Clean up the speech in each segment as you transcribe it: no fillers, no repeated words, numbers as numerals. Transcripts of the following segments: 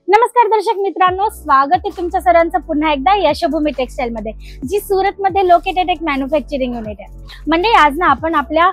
नमस्कार दर्शक मित्रांनो, स्वागत आहे तुमच्या सर्वांचं पुन्हा एकदा यशोभूमी टेक्सटाईल मध्ये, जी सुरत मध्ये लोकेटेड एक मॅन्युफॅक्चरिंग युनिट आहे. म्हणजे आज ना आपण आपल्या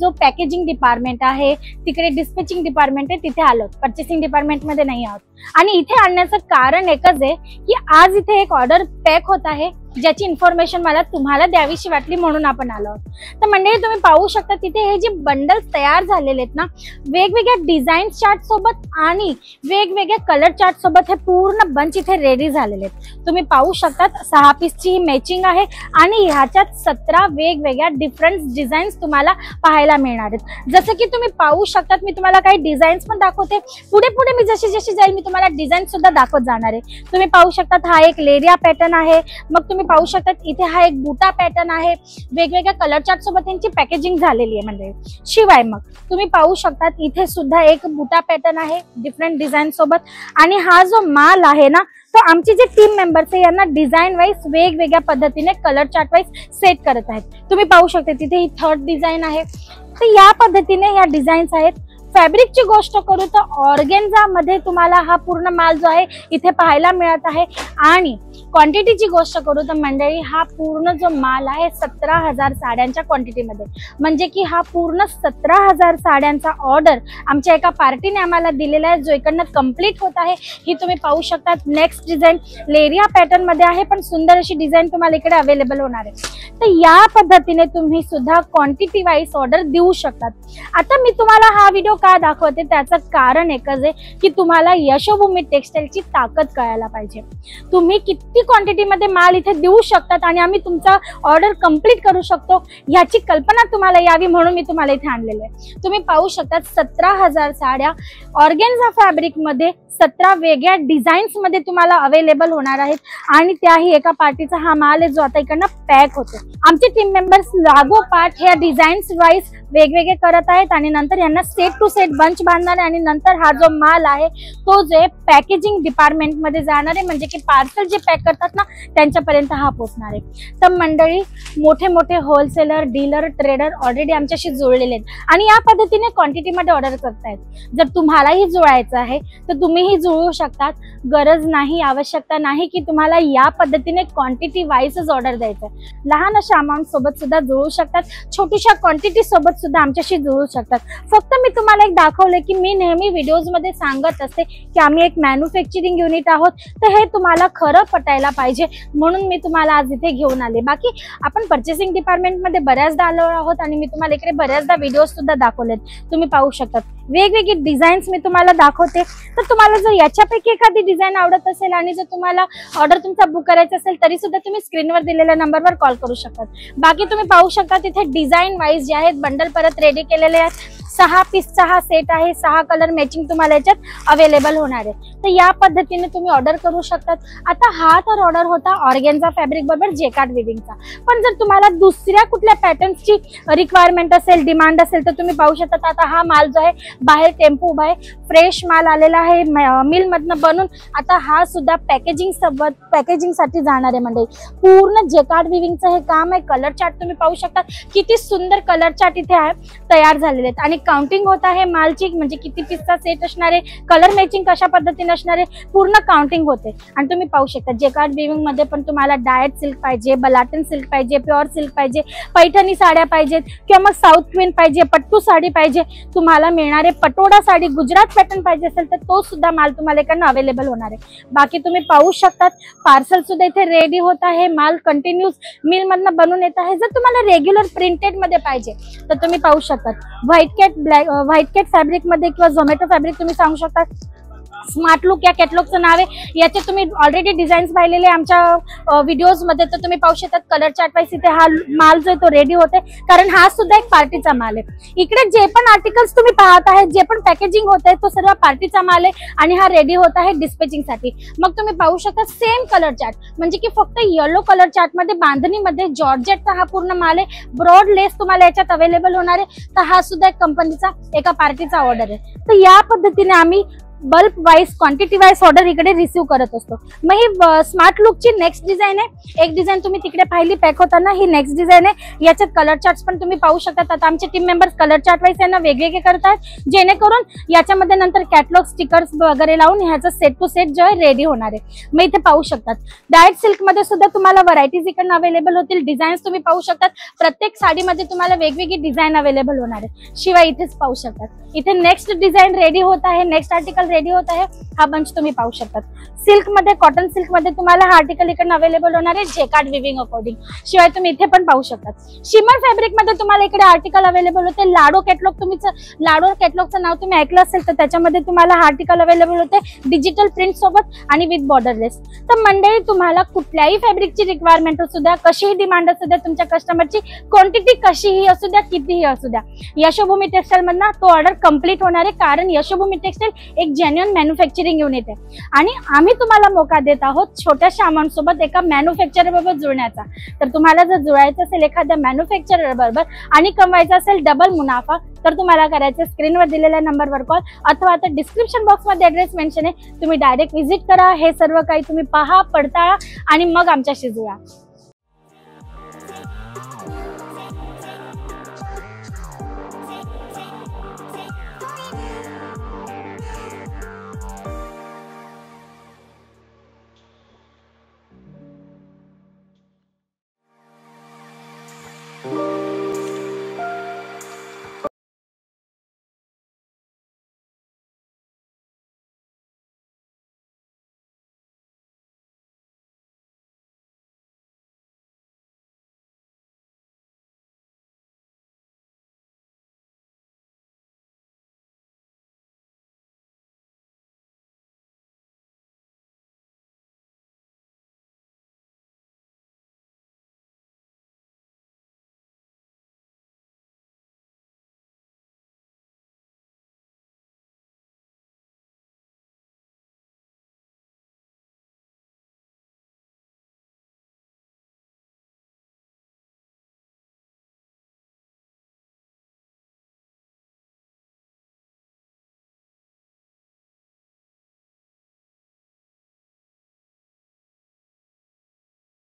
जो पॅकेजिंग डिपार्टमेंट आहे तिकडे डिस्पॅचिंग डिपार्टमेंट आहे तिथे आलो, परचेसिंग डिपार्टमेंट मध्ये नाही आहोत. आणि इथे आणण्याचं कारण एकच आहे की आज इथे एक ऑर्डर पॅक होत आहे ज्याची इन्फॉर्मेशन मला तुम्हाला द्यावीशी वाटली म्हणून आपण आलो आहोत. तर म्हणजे तुम्ही पाहू शकता तिथे हे जे बंडल तयार झालेले आहेत ना, वेगवेगळ्या डिझाईन चार्ट सोबत आणि वेगवेगळ्या कलर चार्ट सोबत हे पूर्ण बंच इथे रेडी झालेले आहेत. तुम्ही पाहू शकता 6 पीसची ही मॅचिंग आहे आणि ह्याच्यात 17 वेगवेगळ्या डिफरंट डिझाईन्स तुम्हाला पाहायला मिळणार आहेत. जसं की तुम्ही पाहू शकता, मी तुम्हाला काही डिझाईन्स पण दाखवते. पुढे पुढे मी जशी जशी जाईल मी तुम्हाला डिझाईन सुद्धा दाखवत जाणार आहे. तुम्ही पाहू शकता हा एक लेरिया पॅटर्न आहे. मग तुम्ही पाहू शकता इथे हा एक बुटा पॅटर्न आहे. वेगवेगळ्या कलर चार्ट सोबत यांची पॅकेजिंग झालेली आहे. म्हणजे शिवाय मग तुम्ही पाहू शकता इथे सुद्धा एक बुटा पॅटर्न आहे डिफरंट डिझाईन सोबत. आणि हा जो माल आहे ना, तो आमची जे टीम मेंबर्स आहे यांना डिझाईन वाईज वेगवेगळ्या पद्धतीने कलर चार्ट वाईज सेट करत आहेत. तुम्ही पाहू शकता तिथे ही 3rd डिझाईन आहे. तर या पद्धतीने या डिझाईन्स आहेत. फॅब्रिकची गोष्ट करू तर ऑर्गेन्झा मध्ये तुम्हाला हा पूर्ण माल जो आहे इथे पाहायला मिळत आहे. आणि क्वांटिटीची गोष्ट करू तर मंडळी हा पूर्ण जो माल आहे 17,000 साड्यांच्या क्वांटिटीमध्ये, म्हणजे की हा पूर्ण 17,000 साड्यांचा ऑर्डर आमच्या एका पार्टीने आम्हाला दिलेला आहे, जो इकडनं कंप्लीट होत आहे. ही तुम्ही पाहू शकता. नेक्स्ट डिझाईन लेरिया पॅटर्न मध्ये आहे, पण सुंदर अशी डिझाईन तुम्हाला इकडे अवेलेबल होणार आहे. तर या पद्धतीने तुम्ही सुद्धा क्वांटिटी वाईज ऑर्डर देऊ शकतात. आता मी तुम्हाला हा व्हिडिओ का दाखवते त्याचं कारण एकच आहे की तुम्हाला यशोभूमी टेक्सटाईलची ताकद कळायला पाहिजे. तुम्ही किती क्वांटिटी मध्ये माल इथे देऊ शकतात आणि आम्ही तुमचा ऑर्डर कंप्लीट करू शकतो याची कल्पना तुम्हाला यावी म्हणून मी तुम्हाला इथे आणलेलं आहे. तुम्ही पाहू शकता 17,000 साड्या ऑर्गेन्झा फॅब्रिक मध्ये 17 वेगळ्या डिझाईन्स मध्ये तुम्हाला अवेलेबल होणार आहेत. आणि त्याही एका पार्टीचा हा माल आहे जो आता इकडनं पॅक होतो. आमचे टीम मेंबर्स लागोपाठ ह्या डिझाईन्स वाईज वेगवेगळे करत आहेत आणि नंतर यांना सेट टू सेट बंच बांधणार आहे. आणि नंतर हा जो माल आहे तो जे पॅकेजिंग डिपार्टमेंट मध्ये जाणार आहे, म्हणजे की पार्सल जे पॅक करतात ना त्यांच्यापर्यंत हा पोहोचणार आहे. तर मंडळी, मोठे मोठे होलसेलर, डीलर, ट्रेडर ऑलरेडी आमच्याशी जुळलेले आहेत आणि या पद्धतीने क्वांटिटी मध्ये ऑर्डर करतायत. जर तुम्हालाही जुळायचं आहे तर तुम्हीही जुळू शकतात. गरज नाही, आवश्यकता नाही की तुम्हाला या पद्धतीने क्वांटिटी वाईजच ऑर्डर द्यायचं आहे. लहान अशा अमाऊंट सोबत सुद्धा जुळू शकतात, छोटीशा क्वांटिटी सोबत सुद्धा आमच्याशी जुळू शकतात. फक्त मी तुम्हाला एक दाखवले की मी नेहमी व्हिडिओज मध्ये सांगत असते की आम्ही एक मॅन्युफॅक्चरिंग युनिट आहोत, तर हे तुम्हाला खरं पटायला पाहिजे म्हणून मी तुम्हाला आज इथे घेऊन आले. बाकी आपण परचेसिंग डिपार्टमेंट मध्ये बऱ्याचदा आलो आहोत आणि मी तुम्हाला इकडे बऱ्याचदा व्हिडिओज सुद्धा दाखवलेत. तुम्ही पाहू शकता वेगवेगळी डिझाईन्स मी तुम्हाला दाखवते. तर तुम्हाला जर याच्यापैकी एखादी डिझाईन आवडत असेल आणि जर तुम्हाला ऑर्डर तुमचा बुक करायचा असेल तरी सुद्धा तुम्ही स्क्रीनवर दिलेल्या नंबरवर कॉल करू शकता. बाकी तुम्ही पाहू शकता तिथे डिझाईन वाईज जे आहेत बंडल परत रेडी केलेले आहेत. 6 पीसचा हा सेट आहे. 6 कलर मॅचिंग तुम्हाला याच्यात अवेलेबल होणार आहे. तर या पद्धतीने तुम्ही ऑर्डर करू शकतात. आता हा तर ऑर्डर होता ऑर्गेन्झा फॅब्रिक बरोबर जेकार्ड विविंगचा. पण जर तुम्हाला दुसऱ्या कुठल्या पॅटर्न्सची रिक्वायरमेंट असेल, डिमांड असेल, तर तुम्ही पाहू शकता आता हा माल जो आहे बाहेर टेम्पो उभा आहे, फ्रेश माल आलेला आहे मिल मधनं बनून. आता हा सुद्धा पॅकेजिंग सोबत पॅकेजिंग साठी जाणार आहे. म्हणजे पूर्ण जेकार्ड विविंगचं हे काम आहे. कलर चार्ट तुम्ही पाहू शकता, किती सुंदर कलर चार्ट इथे आहे तयार झालेले आहेत. आणि काउंटिंग होत आहे मालची, म्हणजे किती पीसचा सेट असणार आहे, कलर मॅचिंग कशा पद्धतीने असणार आहे, पूर्ण काउंटिंग होते. आणि तुम्ही पाहू शकता जेकार्ड विविंग मध्ये पण तुम्हाला डायट सिल्क पाहिजे, बलाटन सिल्क पाहिजे, प्युअर सिल्क पाहिजे, पैठणी साड्या पाहिजेत किंवा मग साऊथ क्वीन पाहिजे, पट्टू साडी पाहिजे, तुम्हाला मिळणारे पटोडा साडी, गुजरात पॅटर्न पाहिजे असेल तर तो सुद्धा माल तुम्हाला इकडनं अवेलेबल होणार आहे. बाकी तुम्ही पाहू शकतात पार्सल सुद्धा इथे रेडी होत आहे. माल कंटिन्यूस मिल मधनं बनून येत आहे. जर तुम्हाला रेग्युलर प्रिंटेड मध्ये पाहिजे तर तुम्ही पाहू शकतात व्हाईट कॅट फॅब्रिक मध्ये किंवा झोमॅटो फॅब्रिक तुम्ही सांगू शकता. स्मार्ट लुक या कॅटलॉगचं नाव आहे. याचे तुम्ही ऑलरेडी डिझाईन्स पाहिलेले आमच्या व्हिडिओज मध्ये. तर तुम्ही पाहू शकता कलर चार्ट वाईज इथे हा माल जो आहे तो रेडी होते, कारण हा सुद्धा एक पार्टीचा माल आहे. इकडे जे पण आर्टिकल्स तुम्ही पाहत आहेत, जे पण पॅकेजिंग होत आहे तो सर्व पार्टीचा माल आहे आणि हा रेडी होत आहे डिस्पॅचिंग साठी. मग तुम्ही पाहू शकता सेम कलर चार्ट, म्हणजे की फक्त येलो कलर चार्ट मध्ये बांधणीमध्ये जॉर्जेटचा हा पूर्ण माल आहे. ब्रॉड लेस तुम्हाला याच्यात अवेलेबल होणार आहे. तर हा सुद्धा एक कंपनीचा एका पार्टीचा ऑर्डर आहे. तर या पद्धतीने आम्ही bulk wise quantity wise order इकडे रिसीव्ह करत असतो. मग ही स्मार्ट लुकची नेक्स्ट डिझाईन आहे. एक डिझाईन तुम्ही तिकडे पाहिली पॅक होताना, ही नेक्स्ट डिझाईन आहे. याच्यात कलर चार्ट पण तुम्ही पाहू शकता. आता आमचे team members colour chart wise यांना वेगवेगळे करतात, जेणेकरून याच्यामध्ये नंतर कॅटलॉग स्टिकर्स वगैरे लावून ह्याचा सेट टू सेट जो आहे रेडी होणार आहे. मग इथे पाहू शकतात डायरेक्ट सिल्क मध्ये सुद्धा तुम्हाला व्हरायटीज इकडनं अवेलेबल होतील. डिझाईन्स तुम्ही पाहू शकतात. प्रत्येक साडीमध्ये तुम्हाला वेगवेगळी डिझाईन अवेलेबल होणार आहे. शिवाय इथेच पाहू शकतात, इथे नेक्स्ट डिझाईन रेडी होत आहे, नेक्स्ट आर्टिकल रेडी होत आहे. हा बंच तुम्ही पाहू शकतात. सिल्क मध्ये, कॉटन सिल्क मध्ये तुम्हाला हा आर्टिकल इकडनं अवेलेबल होणार आहे जेकार्ड विविंग अकॉर्डिंग. शिवाय तुम्ही इथे पण पाहू शकतात शिमर फॅब्रिक मध्ये तुम्हाला इकडे आर्टिकल अवेलेबल होते. लाडो कॅटलॉग, तुम्ही लाडो कॅटलॉगचं नाव तुम्ही ऐकलं असेल तर त्याच्यामध्ये तुम्हाला हा आर्टिकल अवेलेबल होते डिजिटल प्रिंट सोबत आणि विथ बॉर्डरलेस. तर मंडळी, तुम्हाला कुठल्याही फॅब्रिकची रिक्वायरमेंट असू द्या, कशीही डिमांड असू द्या, तुमच्या कस्टमरची क्वांटिटी कशीही असू द्या, कितीही असू द्या, यशोभूमी टेक्सटाईल मधनं तो ऑर्डर कम्प्लीट होणार आहे. कारण यशोभूमी टेक्सटाईल एक जेन्युइन मॅन्युफॅक्चरिंग युनिट आहे आणि आम्ही तुम्हाला मोका देत आहोत छोट्याशा अमाऊंट सोबत एका मॅन्युफॅक्चरर बरोबर जुळण्याचा. तर तुम्हाला जर जुळायचं असेल एखाद्या मॅन्युफॅक्चरर बरोबर आणि कमवायचा असेल डबल मुनाफा, तर तुम्हाला करायचं स्क्रीनवर दिलेल्या नंबरवर कॉल अथवा आता डिस्क्रिप्शन बॉक्स मध्ये ऍड्रेस मेन्शन आहे, तुम्ही डायरेक्ट व्हिजिट करा. हे सर्व काही तुम्ही पहा, पडताळा आणि मग आमच्याशी जुळा.